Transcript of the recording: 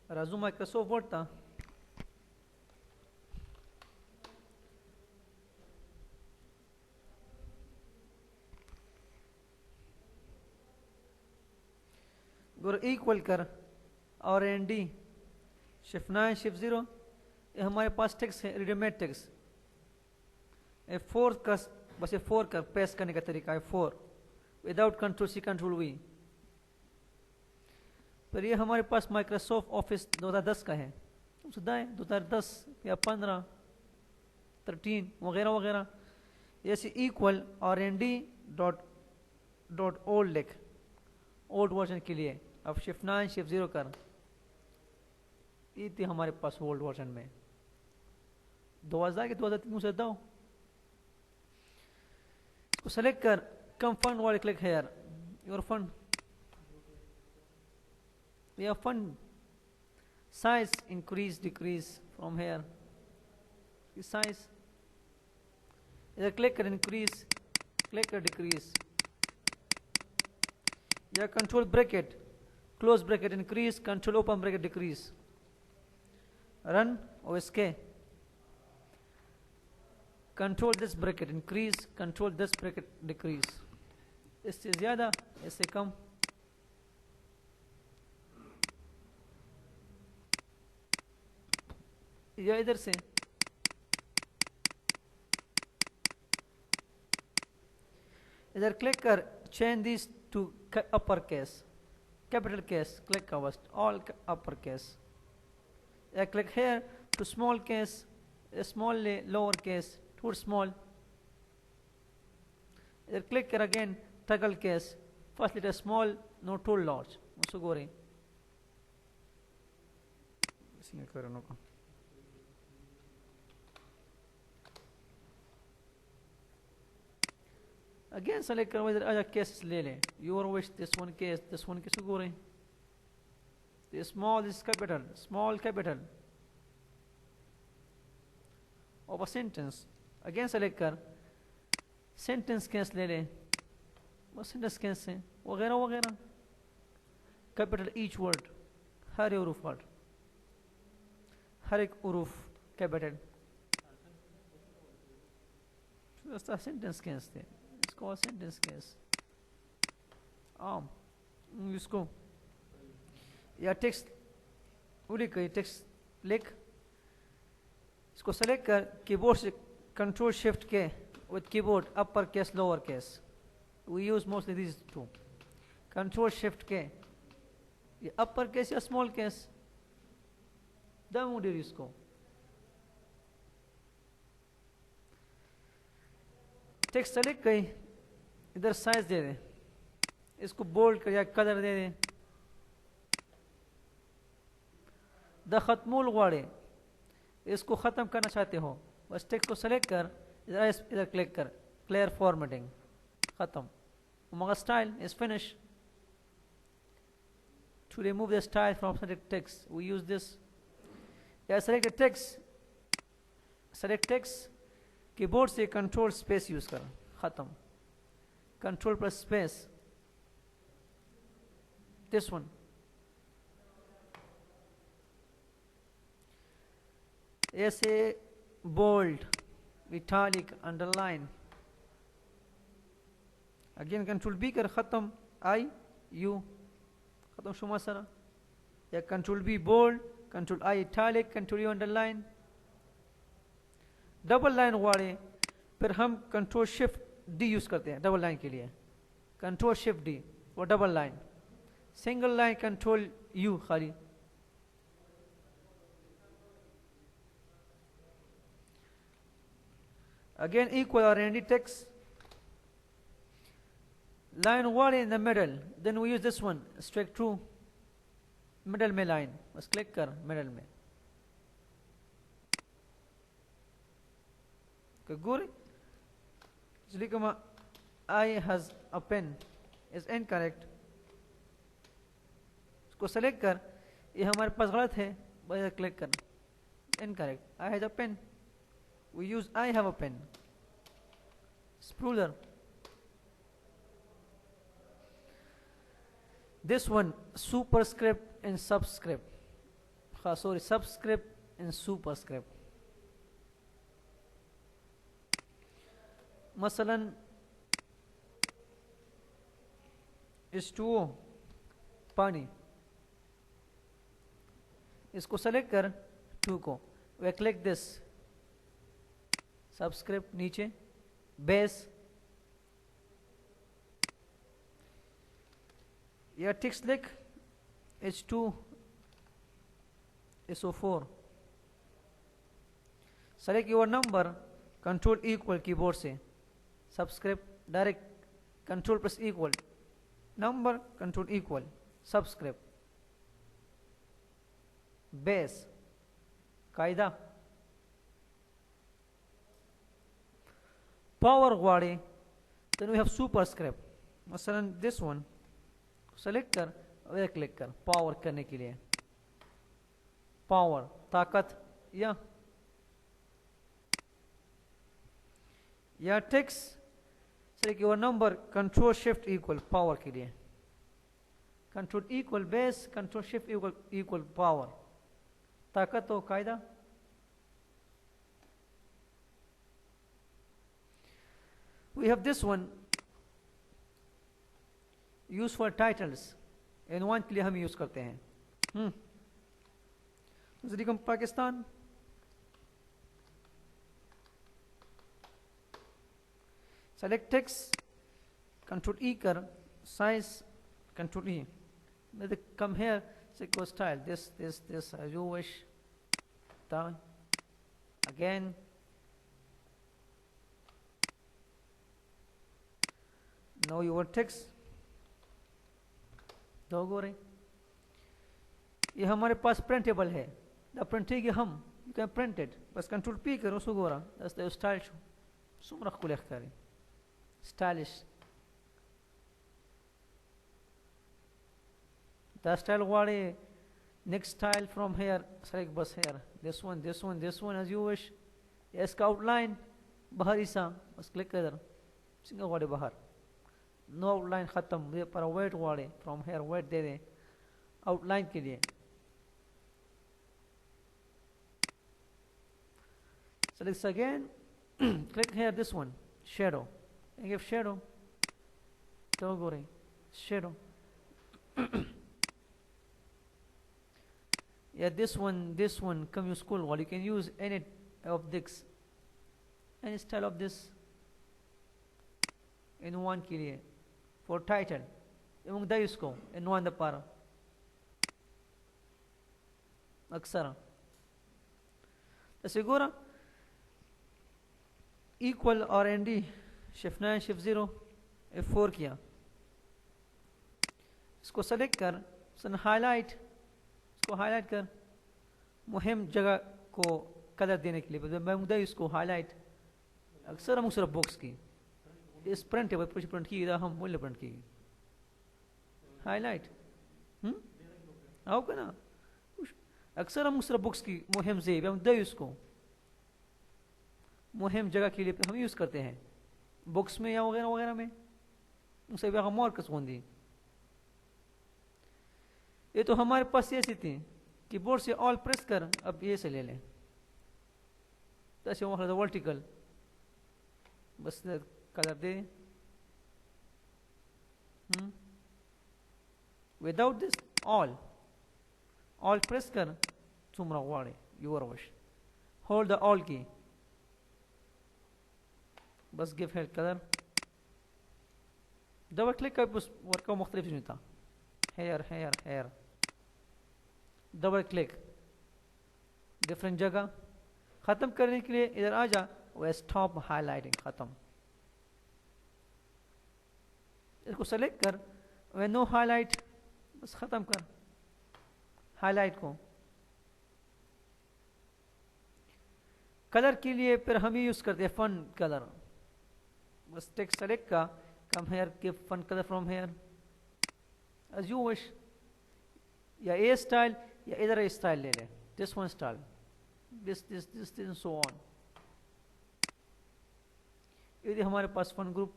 Razoo Microsoft Word था. गुर equal कर और एन डी शिफ्ट 9 शिफ्ट 0. ये हमारे पास टेक्स्ट है, रेडीमेड टेक्स्ट. ए 4 का बस ये 4 का पेस्ट करने का तरीका है 4 without control C control V. पर ये हमारे पास माइक्रोसॉफ्ट ऑफिस 2010 का है. सुधाए 2010 या 15 13 वगैरह वगैरह. ऐसे इक्वल और एन डी डॉट ओल्ड लिख ओल्ड वर्जन के लिए. अब शिफ्ट 9 शिफ्ट 0 कर. ये थी हमारे पास ओल्ड वर्जन में 2000 के 2003 से दो. इसको सेलेक्ट कर. कम फंड वाले click here your fund. Your fund size increase decrease from here. The size. Either click or increase, click or decrease. Your control bracket, close bracket increase, control open bracket decrease. Run OSK. Control this bracket increase, control this bracket decrease. इससे ज़्यादा, इससे कम. या इधर से इधर click कर. Change this to upper case capital case. Click का first all upper case. या click here to small case small lower case to small. इधर क्लिक कर again toggle case first letter small no to large. उसको गोरे इसी में करने को. Again select कर इधर आजा केस ले ले. Your wish this one case किसको go रहे. The small is capital small capital of a sentence. Again select कर sentence केस ले ले. बस sentence केस है वगैरह वगैरह. Capital each word हर एक उरूफ word हर एक उरूफ capital. तो sentence केस थे. इसको सेंटेंस केस. इसको या टेक्स्ट उड़ी कही टेक्स्ट लिख. इसको सेलेक्ट कर कीबोर्ड से कंट्रोल शिफ्ट के with keyboard upper case lower case. We use mostly this too. Control shift के ये अपर केस या स्मॉल केस दम उड़ी इसको. टेक्स्ट सेलेक्ट करी इधर साइज दे दे. इसको बोल्ड कर या कलर दे दे. द खत्मुल वाड़े इसको ख़त्म करना चाहते हो बस टेक्स्ट को सेलेक्ट कर इधर क्लिक कर क्लियर फॉर्मेटिंग ख़त्म. मगर style is finish. To remove the style from select text we use this. या सेलेक्ट टेक्स्ट कीबोर्ड से कंट्रोल स्पेस यूज कर. खत्म. Control plus space. This one ऐसे bold italic underline. Again control B कर खत्म. I U खत्म शुमा सरा. या control B bold control I italic control U underline. Double line वाले फिर हम कंट्रोल शिफ्ट डी यूज करते हैं डबल लाइन के लिए. कंट्रोल शिफ्ट डी वो double line. Single line control U खाली. अगेन इक्वल और एंडी text line one in the middle. Then we use this one straight through middle में line. बस क्लिक कर मिडल में. Good. I has a pen is incorrect. इसको select कर. ये हमारे पास गलत है बस क्लिक कर. Incorrect. I have a pen. We use I have a pen. Spruler. This one superscript and subscript. Sorry subscript and superscript. मसलन H2O पानी, इसको सेलेक्ट कर 2 को, वे क्लिक दिस सबस्क्रिप्ट नीचे बेस या टिक्स लिख H2SO4, select your number, control equal keyboard से subscript direct, control plus equal number, control equal subscript base कायदा. पावर वाड़े then we have superscript, मसलन दिस वन सेलेक्ट कर वे क्लिक कर पावर करने के लिए, पावर ताकत या text select your number, control shift equal power के लिए, control equal base, control shift equal power ताकत हो कायदा. We have this one use for titles, N1 के लिए हम यूज करते हैं. Pakistan, select text, control E कर, size control E, come here, say go style, this as you wish, down again, now your text दो गोरे, ये हमारे पास प्रिंटेबल है, द प्रिंटिंग हम यू कैन प्रिंटेड, बस कंट्रोल पी करो सो गोरा दस द स्टाइल शो सुमरख को लिख करें स्टाइलिश, the style वाले next style from here select बस here, this one as you wish. इसका outline बाहर ईसा बस क्लिक कर सिंगल वाले बाहर, no outline खत्म, ये पर weight वाले from here weight दे दें outline के लिए. Select again, click here this one shadow, and give shadow, don't go shadow. Yeah, this one come use school wall, you can use any of this, any style of this in one के लिए for title एवं the इसको in one the पारा अक्सर ऐसे गोरा equal और ND shift 9 shift 0 F4 किया, इसको सेलेक्ट कर, सन हाईलाइट, इसको हाईलाइट कर, मुहिम जगह को कलर देने के लिए मैं मुद्दा इसको हाईलाइट अक्सर हम सिर्फ बॉक्स की इस प्रिंट है प्रिंट की हम मूल्य प्रिंट की हाईलाइट आओ का ना अक्सर हम सिर्फ बुक्स की मुहिम से मुद्दा इसको मुहिम जगह के लिए हम यूज करते हैं बुक्स में या वगैरह वगैरह में उसे भी हम और कसों दी. ये तो हमारे पास ऐसी थी कीबोर्ड से ऑल प्रेस कर, अब ये से ले लें तो ऐसे वहाँ वर्टिकल बस कलर दे विदाउट दिस ऑल प्रेस कर तुमरा वाड़े your wish hold the all key बस give head colour double click कर उस वर्क का मुख्तलिफ नहीं था हेयर डबल क्लिक डिफरेंट जगह खत्म करने के लिए इधर आ जा वो स्टॉप हाईलाइटिंग खत्म इसको सेलेक्ट कर वे नो हाईलाइट बस खत्म कर हाईलाइट को. कलर के लिए फिर हम ही यूज करते हैं फन कलर बस टेक्स्ट सेलेक्ट का come here give font colour from here as you wish या ए स्टाइल या इधर ए स्टाइल ले ले this one style this and so on. ये हमारे पास फन ग्रुप